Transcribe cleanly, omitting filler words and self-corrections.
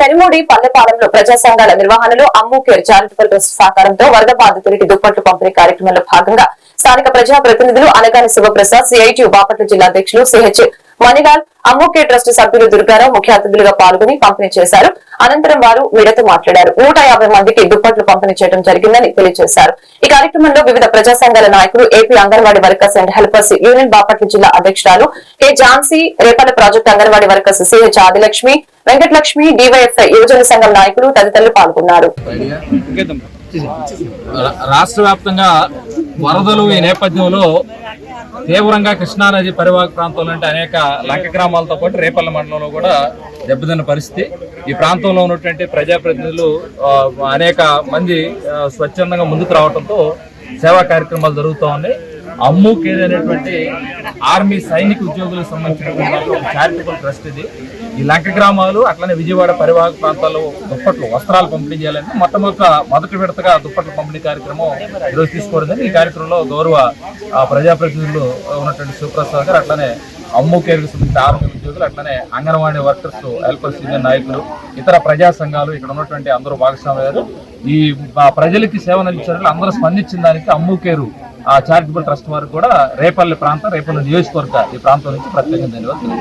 పెనుమూడి పల్లెపాలెంలో ప్రజా సంఘాల నిర్వహణలో అమ్ము కేర్ చారిటబుల్ ట్రస్ట్ సహకారంతో వరద బాధితులకి దుప్పట్లు పంపిణీ కార్యక్రమంలో భాగంగా స్థానిక ప్రజా ప్రతినిధులు అనగాని శివప్రసాద్ సిఐటి బాపట్ల జిల్లా అధ్యక్షులు సిహెచ్ మణిలాల్ అమ్ము కేర్ ట్రస్ట్ సభ్యులు దుర్గారావు ముఖ్య అతిథులుగా పాల్గొని పంపిణీ చేశారు. అనంతరం వారు మీడియాతో మాట్లాడారు. 150 మందికి దుప్పట్లు పంపిణీ చేయడం జరిగిందని తెలియజేశారు. ఈ కార్యక్రమంలో వివిధ ప్రజా సంఘాల నాయకులు, AP anganwadi workers and helpers union Bapatla జిల్లా అధ్యక్షురాలు K Jhansi, Repalle project anganwadi workers CH Adilakshmi, Venkatalakshmi, DYFI యువజన సంఘం నాయకులు తదితరులు పాల్గొన్నారు. రాష్ట్ర వ్యాప్తంగా వరదలు ఈ నేపథ్యంలో తీవ్రంగా కృష్ణానది పరివాహక ప్రాంతంలో అనేక లంక గ్రామాలతో పాటు రేపల్ల మండలంలో కూడా దెబ్బతిన్న పరిస్థితి. ఈ ప్రాంతంలో ఉన్నటువంటి ప్రజాప్రతినిధులు అనేక మంది స్వచ్ఛందంగా ముందుకు రావడంతో సేవా కార్యక్రమాలు జరుగుతూ ఉన్నాయి. అమ్ము కేర్ అనేటువంటి ఆర్మీ సైనిక ఉద్యోగులకు సంబంధించినటువంటి ఒక చారిటబుల్ ట్రస్ట్ ఇది. ఈ లంక గ్రామాలు అట్లనే విజయవాడ పరివాహక ప్రాంతాల్లో దుప్పట్లు, వస్త్రాలు పంపిణీ చేయాలంటే మొదటి విడతగా దుప్పట్ల పంపిణీ కార్యక్రమం ఈరోజు తీసుకోవడం. ఈ కార్యక్రమంలో గౌరవ ప్రజాప్రతినిధులు ఉన్నటువంటి శివప్రసాద్ గారు, అట్లనే అమ్ము కేర్కి సంబంధించిన ఆర్మీ ఉద్యోగులు, అట్లనే అంగన్వాడీ వర్కర్స్, హెల్పర్స్ యూనియన్ నాయకులు, ఇతర ప్రజా సంఘాలు, ఇక్కడ ఉన్నటువంటి అందరూ భాగస్వామ్యాలు. ఈ ప్రజలకి సేవలు అందించడానికి అందరూ స్పందించిన దానికి అమ్ము కేరు చారిటబుల్ ట్రస్ట్ వారు కూడా రేపల్లి నియోజకవర్గ ఈ ప్రాంతం నుంచి ప్రత్యేకంగా ధన్యవాదాలు.